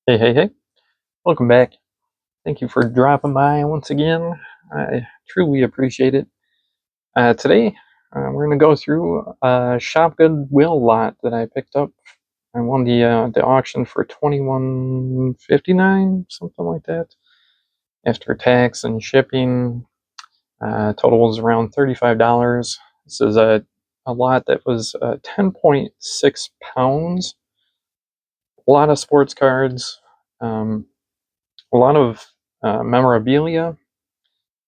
Hey. Welcome back. Thank you for dropping by once again. I truly appreciate it. Today, we're going to go through a Shop Goodwill lot that I picked up. I won the auction for $21.59, something like that. After tax and shipping, total was around $35. This is a lot that was 10.6 pounds. A lot of sports cards. A lot of memorabilia.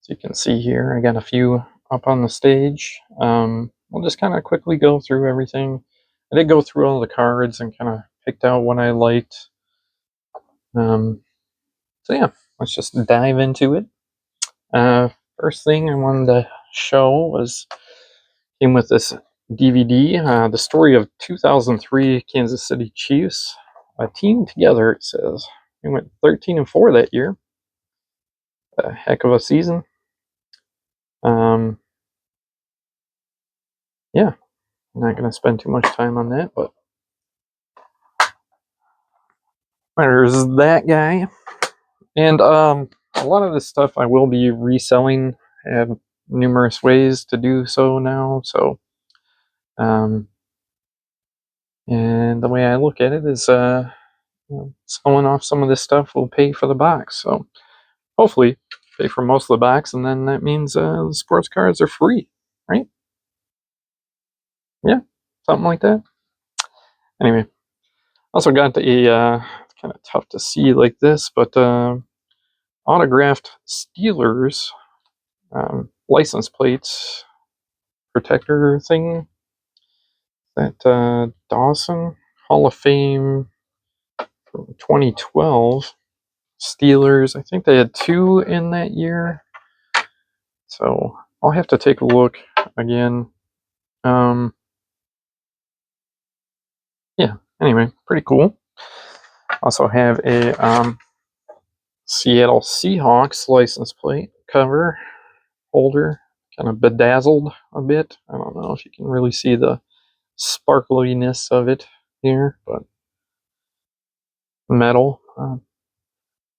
As you can see here, I got a few up on the stage. We'll just kind of quickly go through everything. I did go through all the cards and kind of picked out what I liked. So yeah, let's just dive into it. First thing I wanted to show came with this DVD, the story of 2003 Kansas City Chiefs. A team together, it says. We went 13-4 that year. A heck of a season. Yeah, I'm not going to spend too much time on that, but there's that guy. And a lot of this stuff I will be reselling. I have numerous ways to do so now. So, and the way I look at it is, selling off some of this stuff will pay for the box. So, hopefully, pay for most of the box, and then that means the sports cards are free, right? Yeah, something like that. Anyway, also got it's kind of tough to see like this, but autographed Steelers license plates protector thing. That Dawson Hall of Fame from 2012 Steelers. I think they had two in that year, so I'll have to take a look again. Yeah. Anyway, pretty cool. Also have a Seattle Seahawks license plate cover holder, kind of bedazzled a bit. I don't know if you can really see the sparkliness of it here, but metal,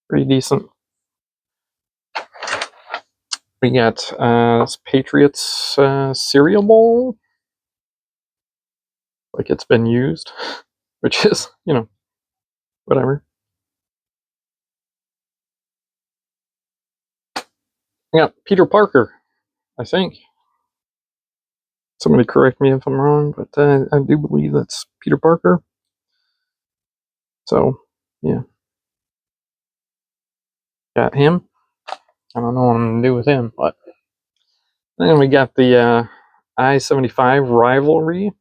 pretty decent. We got this Patriots cereal bowl, like it's been used, which is, whatever. Yeah, Peter Parker, I think. Somebody correct me if I'm wrong, but I do believe that's Peter Parker. So, yeah. Got him. I don't know what I'm going to do with him, but then we got the I-75 rivalry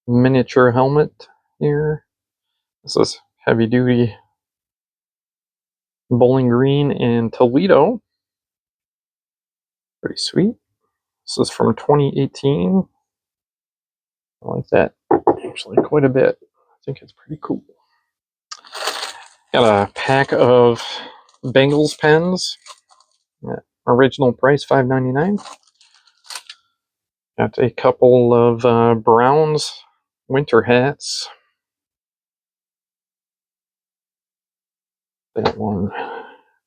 miniature helmet here. This is heavy duty Bowling Green in Toledo. Pretty sweet. This is from 2018. I like that actually quite a bit. I think it's pretty cool. Got a pack of Bengals pens. Original price $5.99. Got a couple of Browns winter hats. That one.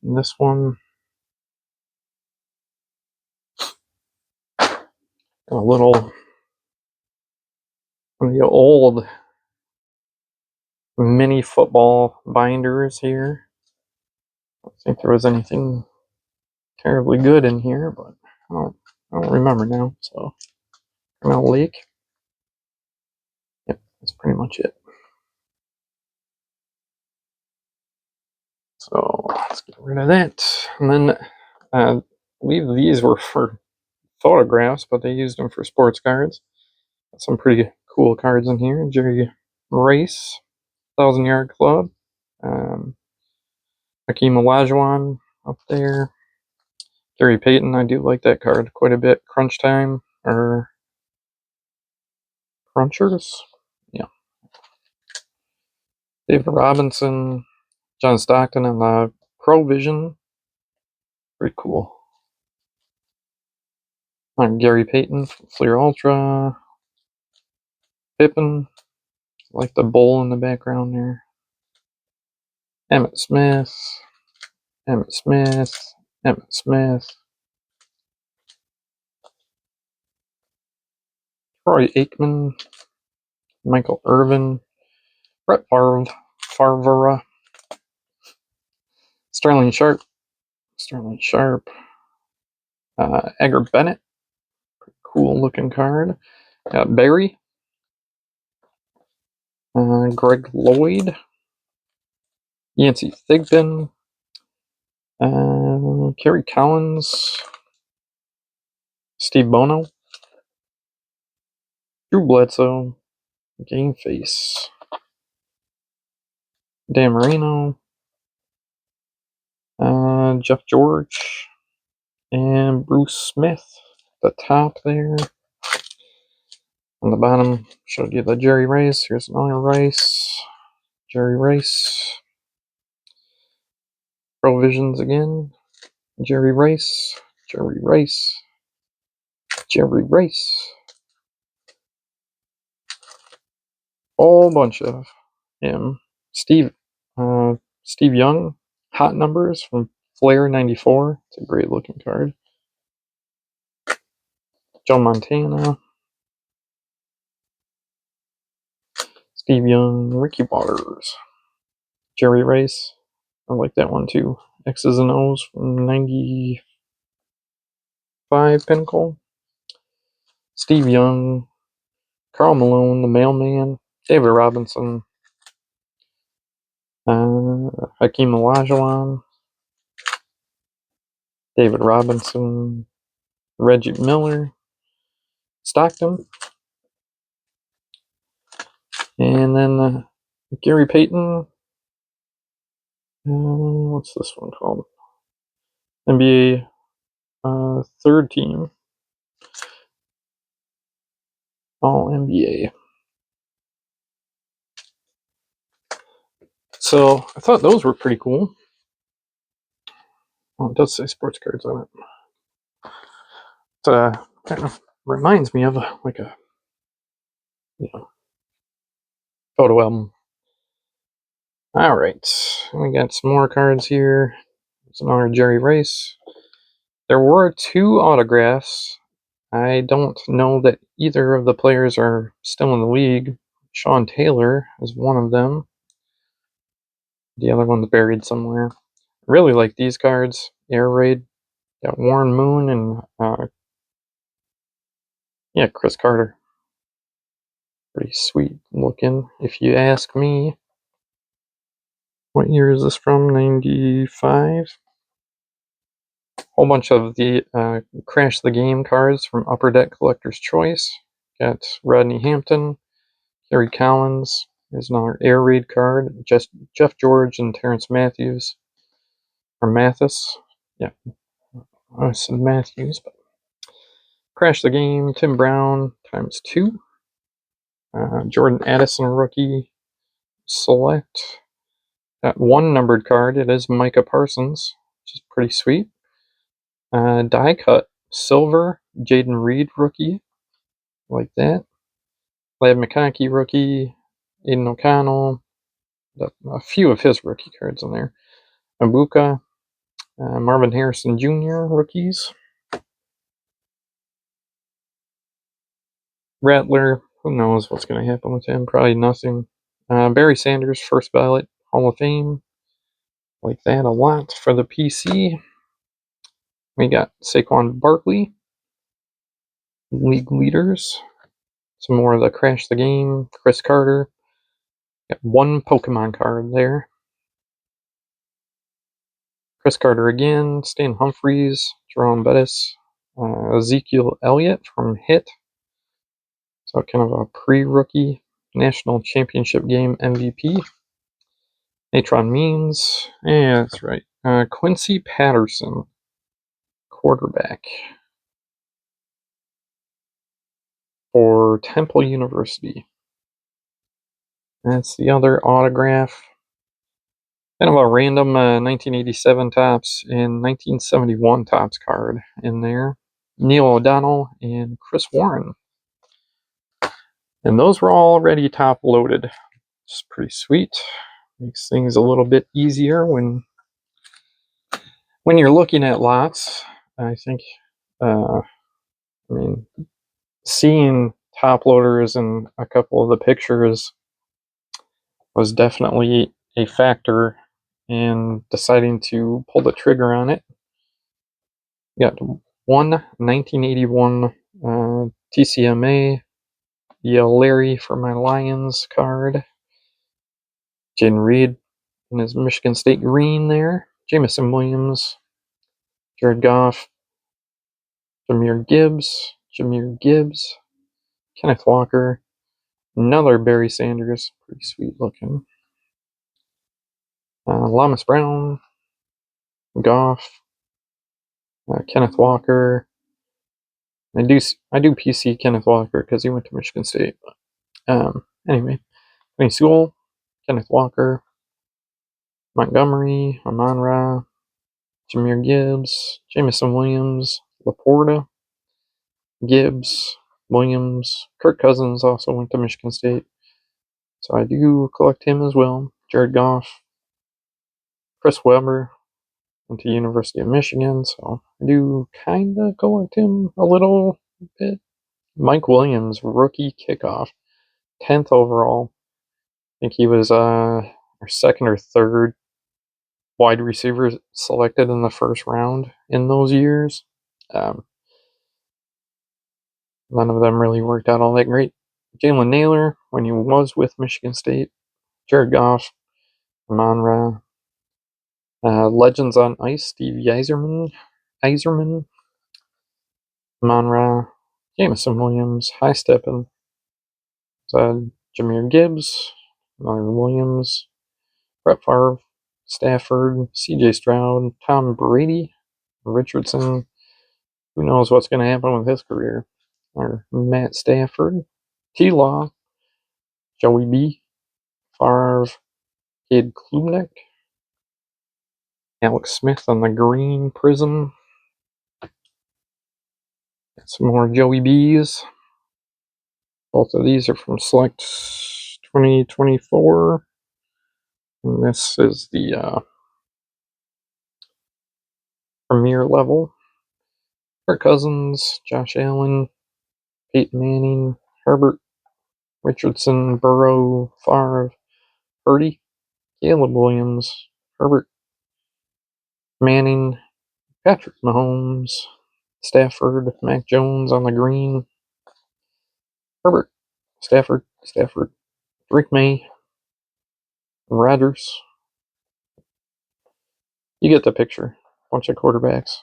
And this one. A little one of the old mini football binders here. I don't think there was anything terribly good in here, but I don't remember now. So, Carmel Lake. Yep, that's pretty much it. So let's get rid of that. And then I believe these were for photographs, but they used them for sports cards. Got some pretty cool cards in here. Jerry Rice, 1,000-Yard Club. Hakeem Olajuwon up there. Gary Payton, I do like that card quite a bit. Crunch Time, or Crunchers. Yeah. David Robinson, John Stockton, and the Provision. Pretty cool. Gary Payton, Fleer Ultra. Pippen, like the bowl in the background there. Emmitt Smith, Emmitt Smith, Emmitt Smith, Troy Aikman, Michael Irvin, Brett Favre, Sterling Sharp, Edgar Bennett, cool looking card. Barry, Greg Lloyd, Yancey Thigpen, Kerry Collins, Steve Bono, Drew Bledsoe, Game Face, Dan Marino, Jeff George, and Bruce Smith. The top there. On the bottom, showed you the Jerry Rice. Here's another Rice. Jerry Rice. Provisions again. Jerry Rice. Jerry Rice. Jerry Rice. Whole bunch of him. Steve Young. Hot Numbers from Flair 94. It's a great looking card. Joe Montana. Steve Young. Ricky Waters. Jerry Rice. I like that one too. X's and O's from 95 Pinnacle. Steve Young. Karl Malone, the Mailman. David Robinson. Hakeem Olajuwon. David Robinson. Reggie Miller. Stockton. And then Gary Payton. What's this one called? NBA third team. All NBA. So I thought those were pretty cool. Oh, it does say sports cards on it. It kind of reminds me of like a photo album. All right, we got some more cards here. There's another Jerry Rice. There were 2 autographs. I don't know that either of the players are still in the league. Sean Taylor is one of them. The other one's buried somewhere. Really like these cards. Air Raid. Got Warren Moon and Chris Carter. Pretty sweet looking, if you ask me. What year is this from? 95? Whole bunch of the Crash the Game cards from Upper Deck Collector's Choice. Got Rodney Hampton, Kerry Collins. There's another Air Raid card. Jeff George and Terrence Matthews. Or Mathis. Yeah. I said Matthews, but Crash the Game, Tim Brown ×2. Jordan Addison rookie select. Got 1 numbered card. It is Micah Parsons, which is pretty sweet. Die cut silver Jaden Reed rookie, like that. Ladd McConkey rookie, Aiden O'Connell, a few of his rookie cards in there. Abuka, Marvin Harrison Jr. rookies. Rattler, who knows what's going to happen with him? Probably nothing. Barry Sanders, first ballot Hall of Fame. Like that a lot for the PC. We got Saquon Barkley, league leaders. Some more of the Crash the Game, Chris Carter. Got 1 Pokemon card there. Chris Carter again, Stan Humphries, Jerome Bettis, Ezekiel Elliott from HIT. So kind of a pre-rookie national championship game MVP. Natron Means, yeah, that's right. Quincy Patterson, quarterback for Temple University. That's the other autograph. Kind of a random 1987 Topps and 1971 Topps card in there. Neil O'Donnell and Chris Warren. And those were already top loaded. Which is pretty sweet. Makes things a little bit easier when you're looking at lots. I think, I mean, seeing top loaders in a couple of the pictures was definitely a factor in deciding to pull the trigger on it. Got one 1981 TCMA, Larry for my Lions card. Jaden Reed in his Michigan State green there. Jamison Williams, Jared Goff, Jahmyr Gibbs, Kenneth Walker, another Barry Sanders, pretty sweet looking. Lamas Brown, Goff, Kenneth Walker. I do PC Kenneth Walker because he went to Michigan State. But, anyway, Penny Sewell, Kenneth Walker, Montgomery, Amon-Ra, Jahmyr Gibbs, Jamison Williams, Laporta, Gibbs, Williams, Kirk Cousins also went to Michigan State, so I do collect him as well. Jared Goff, Chris Webber went to University of Michigan, so I do kind of collect him a little bit. Mike Williams, rookie kickoff, 10th overall. I think he was our second or third wide receiver selected in the first round in those years. None of them really worked out all that great. Jalen Naylor, when he was with Michigan State. Jared Goff, Amon-Ra. Legends on Ice, Steve Yzerman, Amon-Ra, Jamison Williams, High Steppin', Jahmyr Gibbs, Myron Williams, Brett Favre, Stafford, CJ Stroud, Tom Brady, Richardson. Who knows what's going to happen with his career? Or Matt Stafford, T-Law, Joey B, Favre, Cade Klubnik, Alex Smith on the green prism. Got some more Joey B's. Both of these are from Select 2024. And this is the premier level. Kirk Cousins, Josh Allen, Peyton Manning, Herbert, Richardson, Burrow, Favre, Purdy, Caleb Williams, Herbert, Manning, Patrick Mahomes, Stafford, Mac Jones on the green, Herbert, Stafford, Drake May, Rodgers. You get the picture. Bunch of quarterbacks.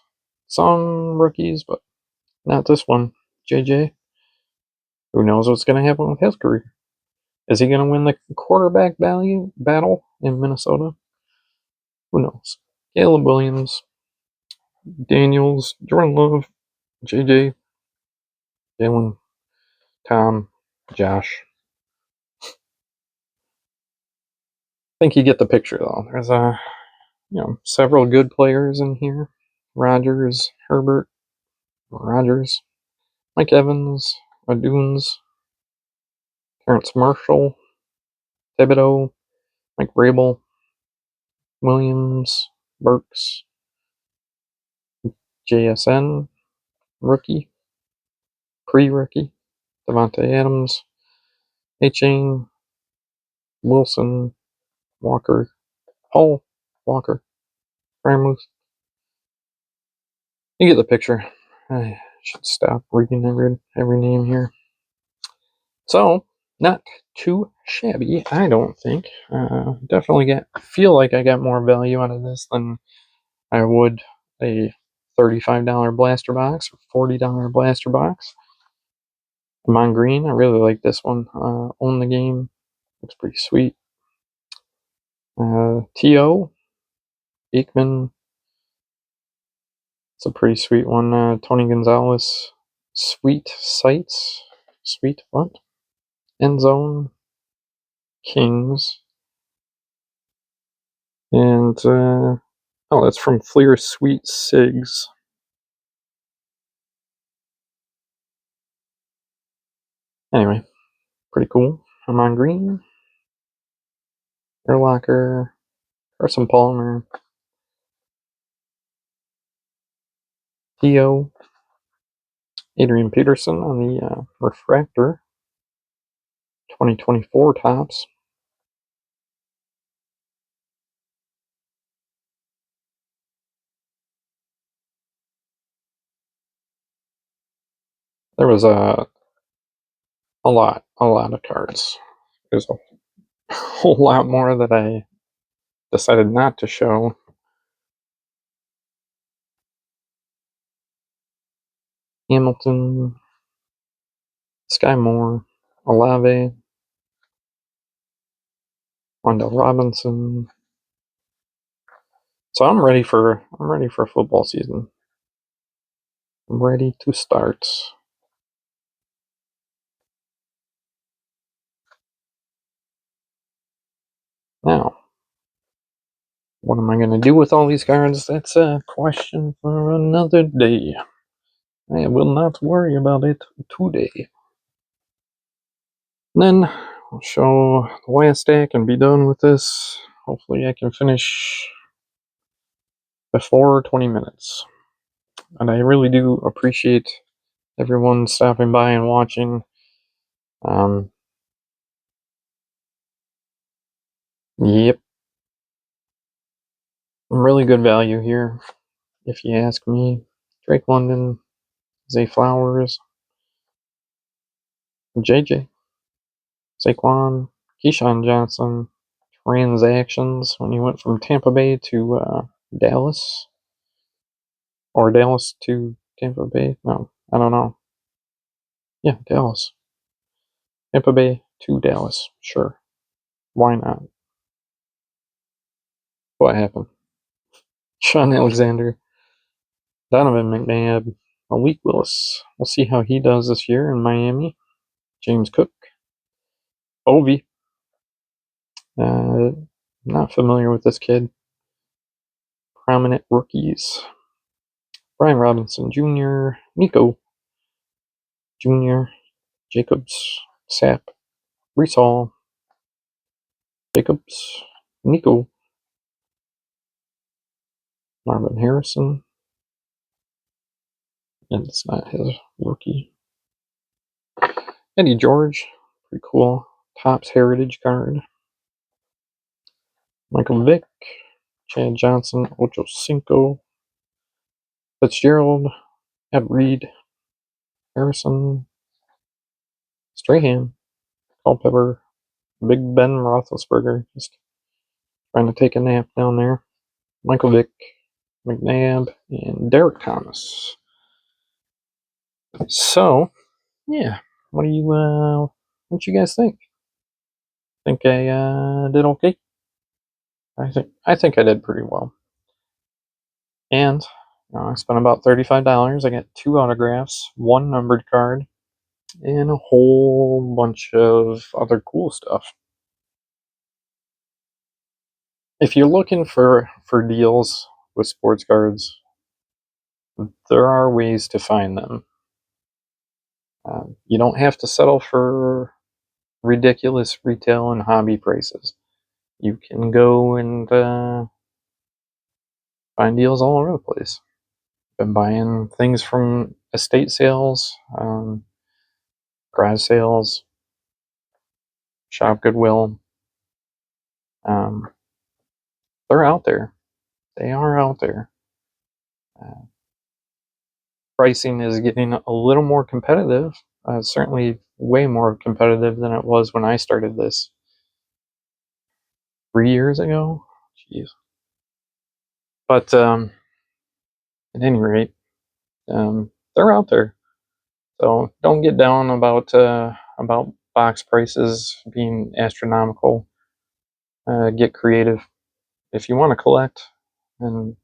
Some rookies, but not this one. JJ. Who knows what's going to happen with his career? Is he going to win the quarterback battle in Minnesota? Who knows? Caleb Williams, Daniels, Jordan Love, JJ, Jalen, Tom, Josh. I think you get the picture though. There's several good players in here. Rodgers, Herbert, Rodgers, Mike Evans, Aduns, Terrence Marshall, Thibodeau, Mike Vrabel, Williams, Burks, JSN, rookie, pre-rookie, Devontae Adams, A-Chain, Wilson, Walker, Hall, Walker, Frammuth. You get the picture. I should stop reading every name here. So, not too shabby, I don't think. Definitely feel like I got more value out of this than I would a $35 blaster box or $40 blaster box. Amon Green, I really like this one. Own the game. Looks pretty sweet. T.O. Aikman. It's a pretty sweet one. Tony Gonzalez. Sweet Sights. Sweet what? End Zone. Kings. And, that's from Fleer Sweet Sigs. Anyway, pretty cool. Amon Green. Urlacher, Carson Palmer, Theo, Adrian Peterson on the refractor, 2024 tops. There was a lot of cards. There's a whole lot more that I decided not to show. Hamilton, Sky Moore, Olave, Wendell Robinson. So I'm ready for football season. I'm ready to start. Now, what am I going to do with all these cards? That's a question for another day. I will not worry about it today. And then I'll show the last stack and be done with this. Hopefully I can finish before 20 minutes. And I really do appreciate everyone stopping by and watching. Yep. Really good value here, if you ask me. Drake London, Zay Flowers, JJ, Saquon, Keyshawn Johnson, transactions when he went from Tampa Bay to Dallas. Or Dallas to Tampa Bay. No, I don't know. Yeah, Dallas. Tampa Bay to Dallas. Sure. Why not? What happened? Sean Alexander, Donovan McNabb, Malik Willis. We'll see how he does this year in Miami. James Cook, Ovi. Not familiar with this kid. Prominent rookies. Brian Robinson Jr., Nico Jr., Jacobs, Sapp, Brees Hall, Jacobs, Nico, Marvin Harrison, and it's not his rookie. Eddie George, pretty cool. Topps Heritage card. Michael Vick, Chad Johnson, Ocho Cinco, Fitzgerald, Ed Reed, Harrison, Strahan, Culpepper, Big Ben Roethlisberger, just trying to take a nap down there. Michael Vick, McNabb, and Derek Thomas. So, yeah, what do you guys think? Think I did okay? I think I did pretty well. And I spent about $35. I got 2 autographs, 1 numbered card, and a whole bunch of other cool stuff. If you're looking for deals with sports cards, there are ways to find them. You don't have to settle for ridiculous retail and hobby prices. You can go and find deals all over the place. Been buying things from estate sales, garage sales, shop Goodwill. They're out there. They are out there. Pricing is getting a little more competitive. Certainly way more competitive than it was when I started this 3 years ago. Jeez. But at any rate, they're out there. So don't get down about box prices being astronomical. Get creative. If you want to collect, and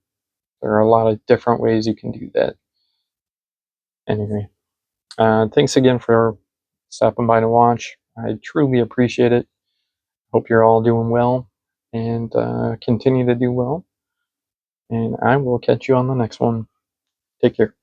there are a lot of different ways you can do that. Anyway, thanks again for stopping by to watch. I truly appreciate it. Hope you're all doing well and continue to do well. And I will catch you on the next one. Take care.